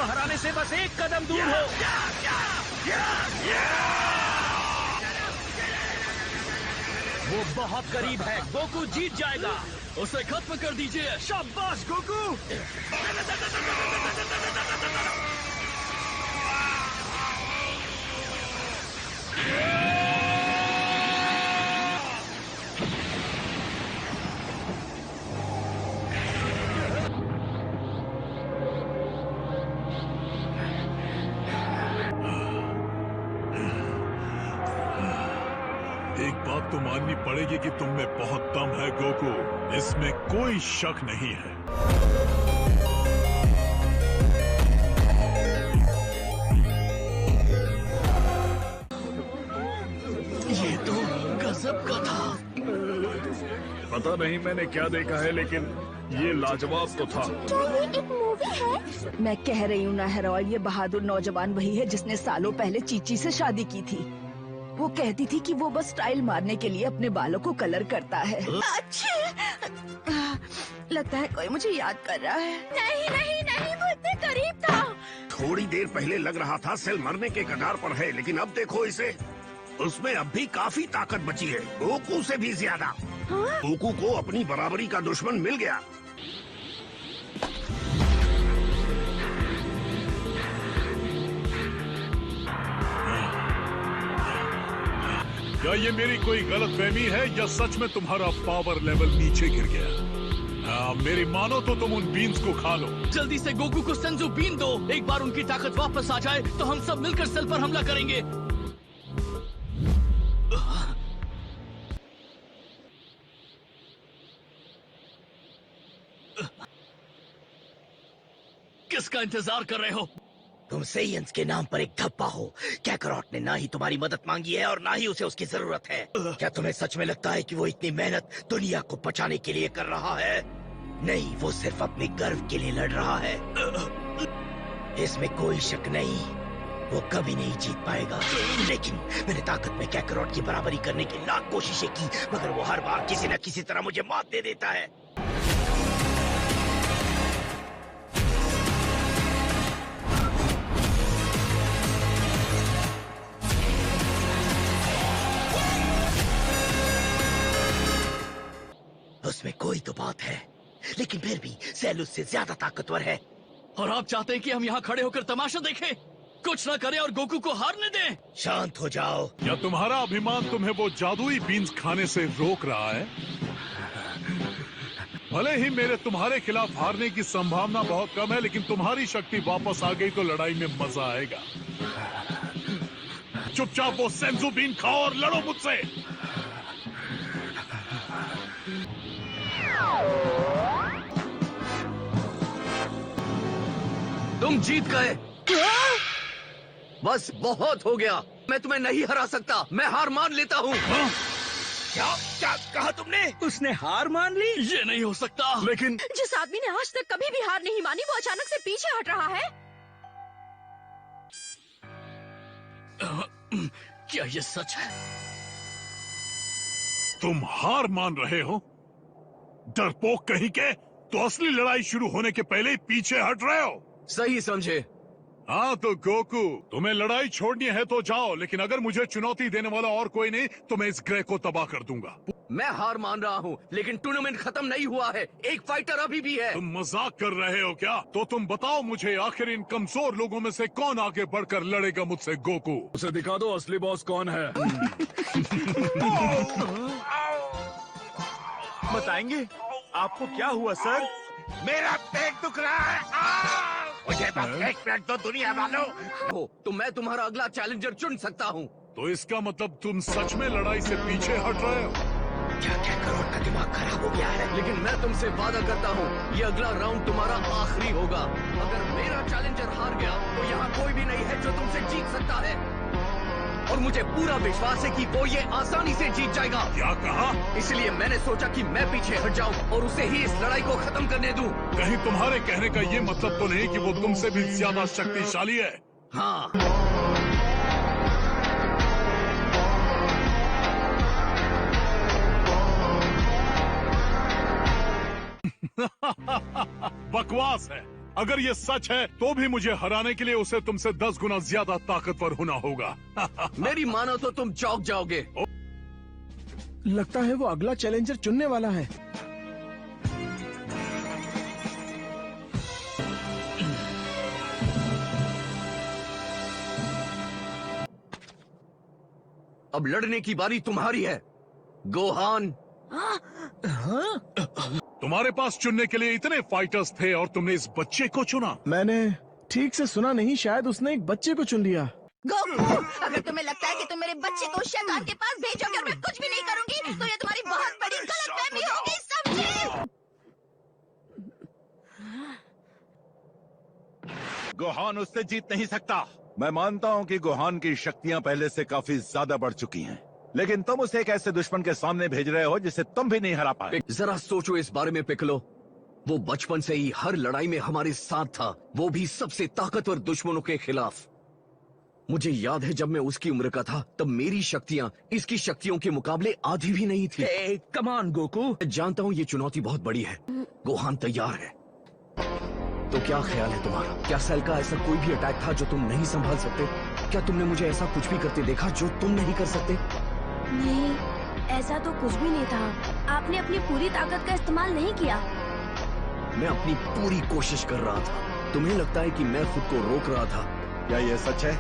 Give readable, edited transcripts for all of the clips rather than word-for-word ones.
हराने से बस एक कदम दूर हो। वो बहुत करीब है, गोकू जीत जाएगा। उसे खत्म कर दीजिए। शाबाश गोकू। एक बात तो माननी पड़ेगी कि तुम में बहुत दम है गोकू, इसमें कोई शक नहीं है। ये तो गजब का था। पता नहीं मैंने क्या देखा है, लेकिन ये लाजवाब तो था। क्या ये एक मूवी है? मैं कह रही हूँ ना हेरोल्ड, ये बहादुर नौजवान वही है जिसने सालों पहले चीची से शादी की थी। वो कहती थी कि वो बस स्टाइल मारने के लिए अपने बालों को कलर करता है। अच्छे। लगता है कोई मुझे याद कर रहा है। नहीं नहीं नहीं, वो इतने करीब था। थोड़ी देर पहले लग रहा था सेल मरने के कगार पर है, लेकिन अब देखो इसे, उसमें अब भी काफी ताकत बची है, गोकू से भी ज्यादा। गोकू को अपनी बराबरी का दुश्मन मिल गया। क्या ये मेरी कोई गलतफहमी है या सच में तुम्हारा पावर लेवल नीचे गिर गया? मेरी मानो तो तुम उन बीन्स को खा लो। जल्दी से गोकू को सेंजू बीन दो। एक बार उनकी ताकत वापस आ जाए तो हम सब मिलकर सेल पर हमला करेंगे। किसका इंतजार कर रहे हो? तुम सेयंस के नाम पर एक धब्बा हो। कैकरॉट ने ना ही तुम्हारी मदद मांगी है और ना ही उसे उसकी जरूरत है। क्या तुम्हें सच में लगता है कि वो इतनी मेहनत दुनिया को बचाने के लिए कर रहा है? नहीं, वो सिर्फ अपने गर्व के लिए लड़ रहा है। इसमें कोई शक नहीं, वो कभी नहीं जीत पाएगा। लेकिन मैंने ताकत में कैकरॉट की बराबरी करने की लाख कोशिशें की, मगर वो हर बार किसी न किसी तरह मुझे मात दे देता है। उसमें कोई तो बात है, लेकिन फिर भी सेल उससे ज्यादा ताकतवर है। और आप चाहते हैं कि हम यहाँ खड़े होकर तमाशा देखें? कुछ ना करें और गोकू को हारने दें? शांत हो जाओ। या तुम्हारा अभिमान तुम्हें वो जादुई बीन्स खाने से रोक रहा है? भले ही मेरे तुम्हारे खिलाफ हारने की संभावना बहुत कम है, लेकिन तुम्हारी शक्ति वापस आ गई तो लड़ाई में मजा आएगा। चुपचाप वो सेंजू बीन खाओ और लड़ो मुझसे। तुम जीत गए। बस बहुत हो गया, मैं तुम्हें नहीं हरा सकता। मैं हार मान लेता हूँ। क्या क्या कहा तुमने? उसने हार मान ली? ये नहीं हो सकता। लेकिन जिस आदमी ने आज तक कभी भी हार नहीं मानी, वो अचानक से पीछे हट रहा है। क्या ये सच है? तुम हार मान रहे हो? डरपोक कहीं के, तो असली लड़ाई शुरू होने के पहले ही पीछे हट रहे हो। सही समझे। हाँ तो गोकू, तुम्हें लड़ाई छोड़नी है तो जाओ, लेकिन अगर मुझे चुनौती देने वाला और कोई नहीं तो मैं इस ग्रह को तबाह कर दूंगा। मैं हार मान रहा हूँ, लेकिन टूर्नामेंट खत्म नहीं हुआ है। एक फाइटर अभी भी है। तुम मजाक कर रहे हो क्या? तो तुम बताओ मुझे, आखिर इन कमजोर लोगों में से कौन आगे बढ़कर लड़ेगा मुझसे गोकू? उसे दिखा दो असली बॉस कौन है। बताएंगे आपको क्या हुआ सर? मेरा पेट दुख रहा है। मुझे बस एक मिनट दो दुनिया वालों। हो तो मैं तुम्हारा अगला चैलेंजर चुन सकता हूँ। तो इसका मतलब तुम सच में लड़ाई से पीछे हट रहे हो? क्या कैकरॉट का दिमाग खराब हो गया है? लेकिन मैं तुमसे वादा करता हूँ, ये अगला राउंड तुम्हारा आखिरी होगा। अगर मेरा चैलेंजर हार गया तो यहाँ कोई भी नहीं है जो तुमसे जीत सकता है। और मुझे पूरा विश्वास है कि वो ये आसानी से जीत जाएगा। क्या कहा? इसलिए मैंने सोचा कि मैं पीछे हट जाऊं और उसे ही इस लड़ाई को खत्म करने दूं। कहीं तुम्हारे कहने का ये मतलब तो नहीं कि वो तुमसे भी ज्यादा शक्तिशाली है? हाँ। बकवास है। अगर ये सच है तो भी मुझे हराने के लिए उसे तुमसे 10 गुना ज्यादा ताकतवर होना होगा। मेरी मानो तो तुम चौंक जाओगे। लगता है वो अगला चैलेंजर चुनने वाला है। अब लड़ने की बारी तुम्हारी है, गोहान। तुम्हारे पास चुनने के लिए इतने फाइटर्स थे और तुमने इस बच्चे को चुना। मैंने ठीक से सुना नहीं, शायद उसने एक बच्चे को चुन लिया। गोकू, अगर तुम्हें लगता है कि तुम मेरे बच्चे को शैतान के पास भेजोगे और मैं कुछ भी नहीं करूंगी, तो ये तुम्हारी बहुत बड़ी गलतफहमी होगी, समझे? गोहान उससे जीत नहीं सकता। मैं मानता हूँ कि गोहान की शक्तियाँ पहले से काफी ज्यादा बढ़ चुकी हैं, लेकिन तुम उसे एक ऐसे दुश्मन के सामने भेज रहे हो जिसे तुम भी नहीं हरा पाए। जरा सोचो इस बारे में पिकलो। वो बचपन से ही हर लड़ाई में हमारे साथ था, वो भी सबसे ताकतवर दुश्मनों के खिलाफ। मुझे याद है जब मैं उसकी उम्र का था तब मेरी शक्तियाँ इसकी शक्तियों के मुकाबले आधी भी नहीं थी। Come on Goku. मैं जानता हूँ ये चुनौती बहुत बड़ी है। गोहान तैयार है तो क्या ख्याल है तुम्हारा? क्या सेल का ऐसा कोई भी अटैक था जो तुम नहीं संभाल सकते? क्या तुमने मुझे ऐसा कुछ भी करते देखा जो तुम नहीं कर सकते? नहीं, ऐसा तो कुछ भी नहीं था। आपने अपनी पूरी ताकत का इस्तेमाल नहीं किया। मैं अपनी पूरी कोशिश कर रहा था। तुम्हें लगता है कि मैं खुद को रोक रहा था? क्या ये सच है?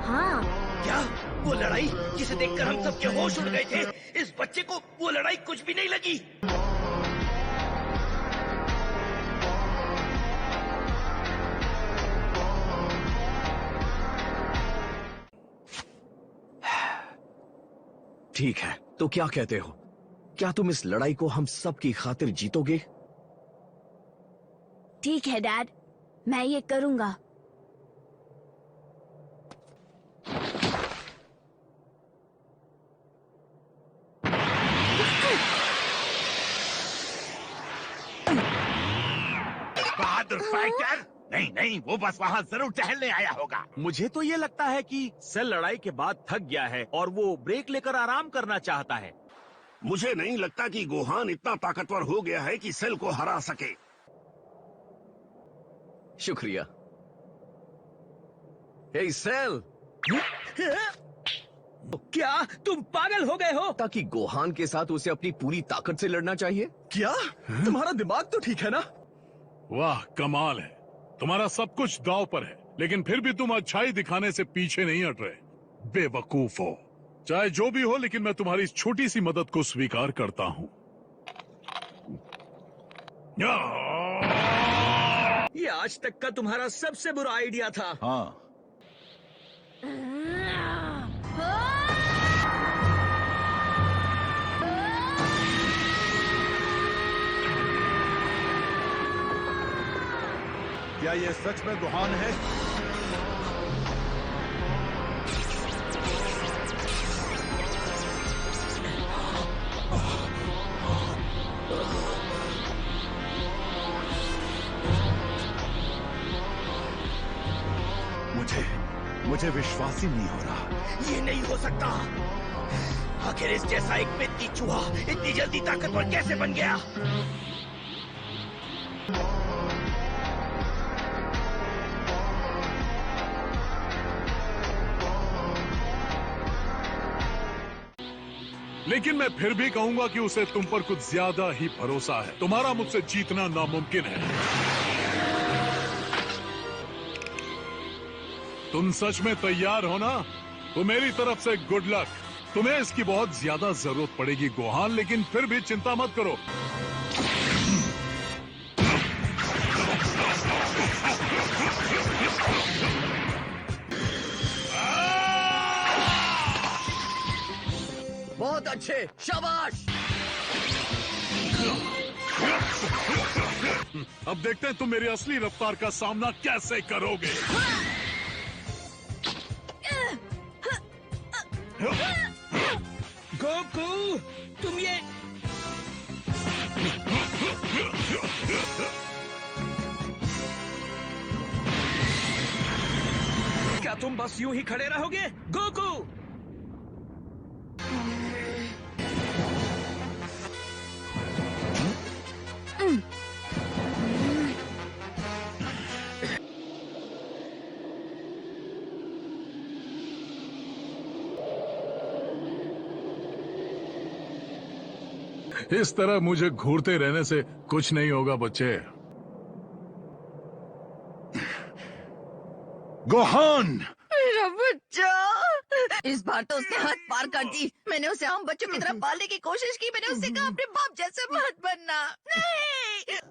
हाँ। क्या वो लड़ाई जिसे देखकर हम सबके होश उड़ गए थे, इस बच्चे को वो लड़ाई कुछ भी नहीं लगी? ठीक है, तो क्या कहते हो? क्या तुम इस लड़ाई को हम सब की खातिर जीतोगे? ठीक है डैड, मैं ये करूँगा। बहादुर फाइटर? नहीं नहीं, वो बस वहाँ जरूर टहलने आया होगा। मुझे तो ये लगता है कि सेल लड़ाई के बाद थक गया है और वो ब्रेक लेकर आराम करना चाहता है। मुझे नहीं लगता कि गोहान इतना ताकतवर हो गया है कि सेल को हरा सके। शुक्रिया। हे सेल, क्या तुम पागल हो गए हो? ताकि गोहान के साथ उसे अपनी पूरी ताकत से लड़ना चाहिए। क्या तुम्हारा दिमाग तो ठीक है ना? वाह, कमाल है। तुम्हारा सब कुछ दांव पर है, लेकिन फिर भी तुम अच्छाई दिखाने से पीछे नहीं हट रहे। बेवकूफ हो। चाहे जो भी हो, लेकिन मैं तुम्हारी इस छोटी सी मदद को स्वीकार करता हूँ। ये आज तक का तुम्हारा सबसे बुरा आइडिया था। हाँ, क्या ये सच में गोहान है? मुझे विश्वास ही नहीं हो रहा। ये नहीं हो सकता। आखिर इस जैसा एक मिट्टी चूहा इतनी जल्दी ताकतवर कैसे बन गया? लेकिन मैं फिर भी कहूंगा कि उसे तुम पर कुछ ज्यादा ही भरोसा है। तुम्हारा मुझसे जीतना नामुमकिन है। तुम सच में तैयार हो ना? तो मेरी तरफ से गुड लक। तुम्हें इसकी बहुत ज्यादा जरूरत पड़ेगी गोहान, लेकिन फिर भी चिंता मत करो। बहुत अच्छे, शाबाश। अब देखते हैं तुम मेरी असली रफ्तार का सामना कैसे करोगे। गोकू, तुम ये क्या तुम बस यूं ही खड़े रहोगे? गोकू, इस तरह मुझे घूरते रहने से कुछ नहीं होगा बच्चे। गोहान! मेरा बच्चा, इस बार तो उसने हद पार कर दी। मैंने उसे आम बच्चों की तरह पालने की कोशिश की। मैंने उससे कहा अपने बाप जैसे मत बनना। नहीं।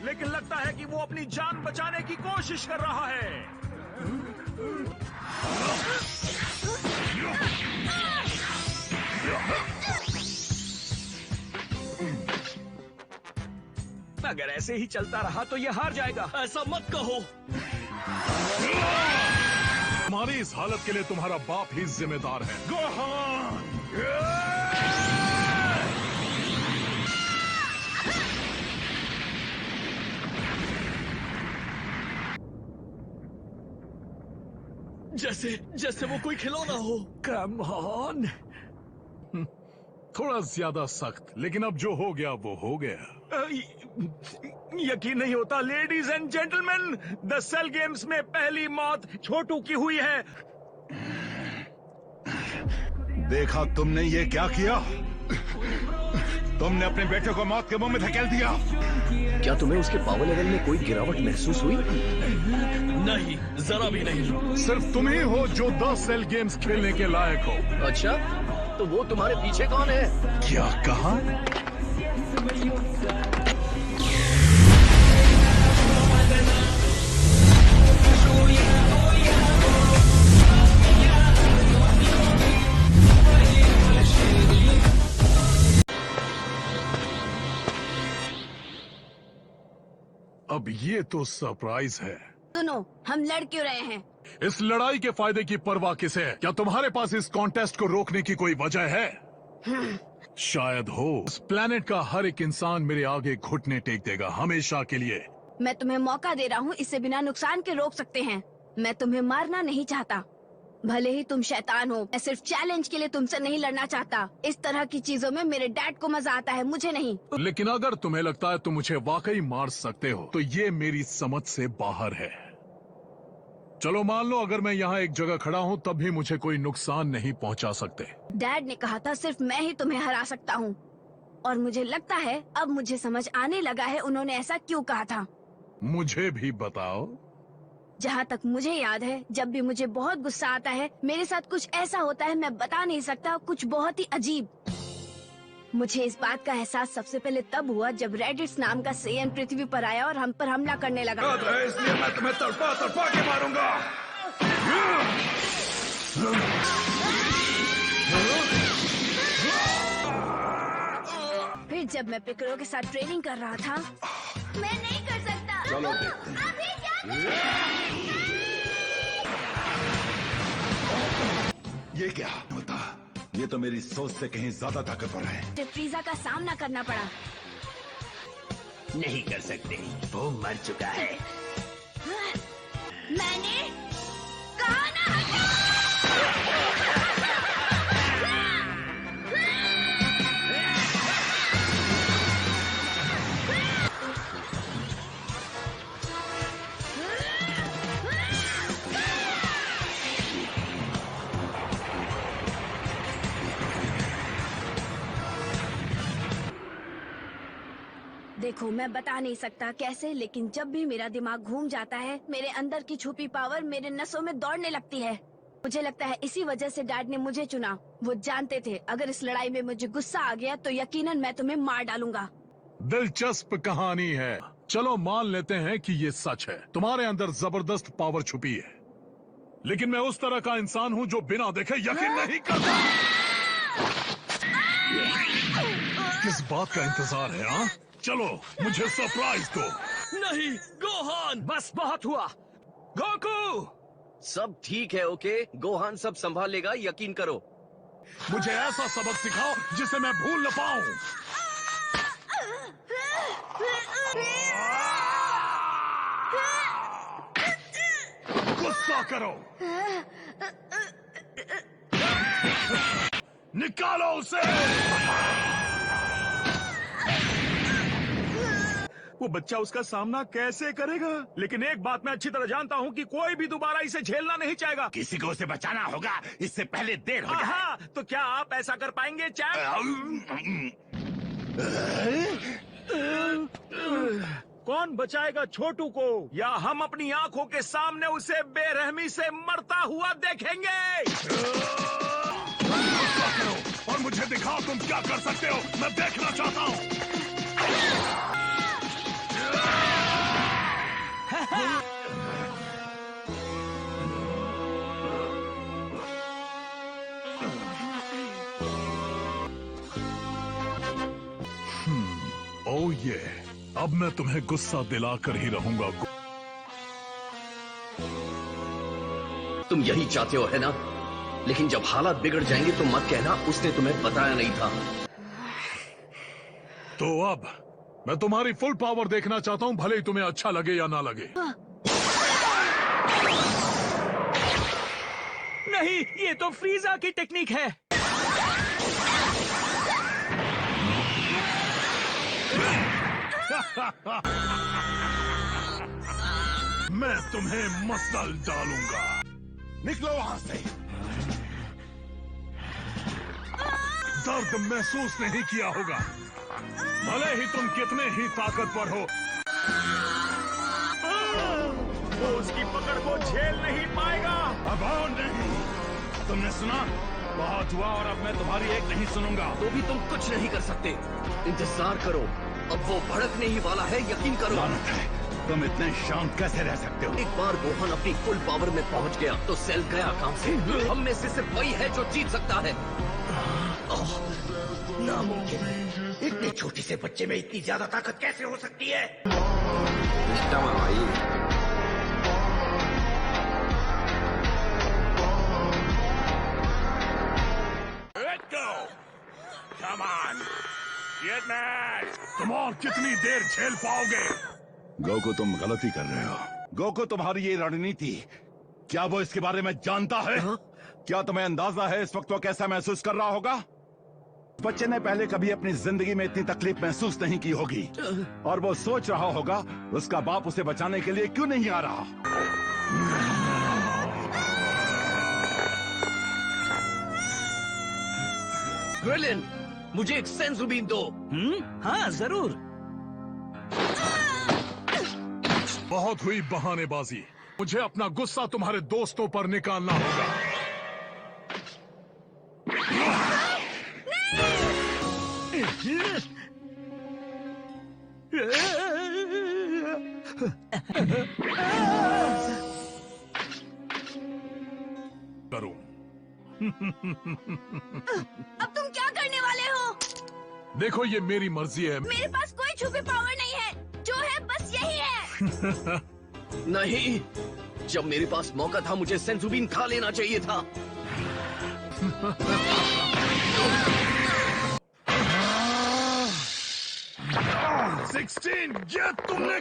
लेकिन लगता है कि वो अपनी जान बचाने की कोशिश कर रहा है। अगर ऐसे ही चलता रहा तो ये हार जाएगा। ऐसा मत कहो। तुम्हारी इस हालत के लिए तुम्हारा बाप ही जिम्मेदार है। गोहान! जैसे वो कोई खिलौना हो। Come on. थोड़ा ज्यादा सख्त, लेकिन अब जो हो गया वो हो गया। यकीन नहीं होता ladies and gentleman, the cell games में पहली मौत छोटू की हुई है। देखा तुमने ये क्या किया? तुमने अपने बेटे को मौत के मुंह में धकेल दिया। क्या तुम्हें उसके पावर लेवल में कोई गिरावट महसूस हुई? नहीं, जरा भी नहीं। सिर्फ तुम ही हो जो 10 सेल गेम्स खेलने के लायक हो। अच्छा, तो वो तुम्हारे पीछे कौन है? क्या कहा? अब ये तो सरप्राइज है। सुनो, हम लड़ क्यों रहे हैं? इस लड़ाई के फायदे की परवाह किसे है? क्या तुम्हारे पास इस कॉन्टेस्ट को रोकने की कोई वजह है? शायद हो। इस प्लेनेट का हर एक इंसान मेरे आगे घुटने टेक देगा, हमेशा के लिए। मैं तुम्हें मौका दे रहा हूँ, इसे बिना नुकसान के रोक सकते हैं। मैं तुम्हें मारना नहीं चाहता, भले ही तुम शैतान हो। मैं सिर्फ चैलेंज के लिए तुमसे नहीं लड़ना चाहता। इस तरह की चीजों में मेरे डैड को मजा आता है, मुझे नहीं। लेकिन अगर तुम्हें लगता है तुम मुझे वाकई मार सकते हो, तो ये मेरी समझ से बाहर है। चलो मान लो अगर मैं यहाँ एक जगह खड़ा हूँ तब भी मुझे कोई नुकसान नहीं पहुँचा सकते। डैड ने कहा था सिर्फ मैं ही तुम्हें हरा सकता हूँ, और मुझे लगता है अब मुझे समझ आने लगा है उन्होंने ऐसा क्यों कहा था। मुझे भी बताओ। जहाँ तक मुझे याद है, जब भी मुझे बहुत गुस्सा आता है मेरे साथ कुछ ऐसा होता है, मैं बता नहीं सकता, कुछ बहुत ही अजीब। मुझे इस बात का एहसास सबसे पहले तब हुआ जब रेडिट्स नाम का सेयन पृथ्वी पर आया और हम पर हमला करने लगा। इसलिए मैं तुम्हें तड़पा तड़पा के मारूंगा। फिर जब मैं पिकरो के साथ ट्रेनिंग कर रहा था, मैं नहीं कर सकता। चलो देखते हैं। अभी क्या? ये क्या होता? ये तो मेरी सोच से कहीं ज्यादा ताकतवर है। मुझे फ्रीजा का सामना करना पड़ा। नहीं कर सकते, वो मर चुका है। मैंने कहा ना हटाओ। देखो, मैं बता नहीं सकता कैसे, लेकिन जब भी मेरा दिमाग घूम जाता है, मेरे अंदर की छुपी पावर मेरे नसों में दौड़ने लगती है। मुझे लगता है इसी वजह से डैड ने मुझे चुना। वो जानते थे अगर इस लड़ाई में मुझे गुस्सा आ गया तो यकीनन मैं तुम्हें मार डालूंगा। दिलचस्प कहानी है। चलो मान लेते हैं कि ये सच है, तुम्हारे अंदर जबरदस्त पावर छुपी है, लेकिन मैं उस तरह का इंसान हूँ जो बिना देखे यकीन नहीं करता। किस बात का इंतजार है? हाँ, चलो मुझे सरप्राइज दो। नहीं गोहान, बस बहुत हुआ। गोकू! सब ठीक है, ओके? गोहान सब संभाल लेगा, यकीन करो। मुझे ऐसा सबक सिखाओ जिसे मैं भूल न पाऊं। गुस्सा करो। निकालो उसे। वो बच्चा उसका सामना कैसे करेगा? लेकिन एक बात मैं अच्छी तरह जानता हूँ कि कोई भी दोबारा इसे झेलना नहीं चाहेगा। किसी को उसे बचाना होगा, इससे पहले देर हो जाए। हाँ, तो क्या आप ऐसा कर पाएंगे चैप? कौन बचाएगा छोटू को, या हम अपनी आंखों के सामने उसे बेरहमी से मरता हुआ देखेंगे? और मुझे दिखाओ तुम क्या कर सकते हो, मैं देखना चाहता हूँ। ओ ये, अब मैं तुम्हें गुस्सा दिलाकर ही रहूंगा। तुम यही चाहते हो है ना? लेकिन जब हालात बिगड़ जाएंगे तो मत कहना उसने तुम्हें बताया नहीं था। तो अब मैं तुम्हारी फुल पावर देखना चाहता हूं, भले ही तुम्हें अच्छा लगे या ना लगे। नहीं, ये तो फ्रीजा की टेक्निक है। मैं तुम्हें मसल डालूंगा। निकलो वहां से। दर्द महसूस नहीं किया होगा, भले ही तुम कितने ही ताकतवर हो। वो उसकी पकड़ को झेल नहीं पाएगा। अब और नहीं। तुमने सुना? बहुत हुआ और अब मैं तुम्हारी एक नहीं सुनूंगा। तो भी तुम कुछ नहीं कर सकते। इंतजार करो, अब वो भड़कने ही वाला है, यकीन करो। लानत है, तुम इतने शांत कैसे रह सकते हो? एक बार गोहान अपनी फुल पावर में पहुंच गया तो सेल गया काम से। हम में से सिर्फ वही है जो जीत सकता है। नामुमकिन। इतने छोटे से बच्चे में इतनी ज्यादा ताकत कैसे हो सकती है? Let's go! Come on! Get mad! तुम और कितनी देर झेल पाओगे? गोकू, तुम गलती कर रहे हो। गोकू, तुम्हारी ये रणनीति, क्या वो इसके बारे में जानता है? क्या तुम्हें अंदाजा है इस वक्त वो कैसा महसूस कर रहा होगा? बच्चे ने पहले कभी अपनी जिंदगी में इतनी तकलीफ महसूस नहीं की होगी, और वो सोच रहा होगा उसका बाप उसे बचाने के लिए क्यों नहीं आ रहा। ग्रेलिन, मुझे एक सेंजुबीन दो। हाँ जरूर। बहुत हुई बहानेबाजी, मुझे अपना गुस्सा तुम्हारे दोस्तों पर निकालना होगा। करूं। अब तुम क्या करने वाले हो? देखो, ये मेरी मर्जी है। मेरे पास कोई छुपी पावर नहीं है, जो है बस यही है। नहीं, जब मेरे पास मौका था मुझे सेंजुबीन खा लेना चाहिए था। 16, ये तुमने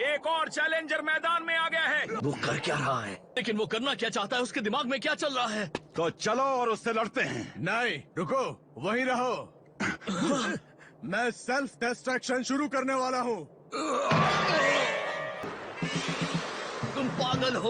एक और चैलेंजर मैदान में आ गया है। वो कर क्या रहा है? लेकिन वो करना क्या चाहता है? उसके दिमाग में क्या चल रहा है? तो चलो और उससे लड़ते हैं। नहीं, रुको, वहीं रहो। मैं सेल्फ डिस्ट्रैक्शन शुरू करने वाला हूँ। तुम पागल हो।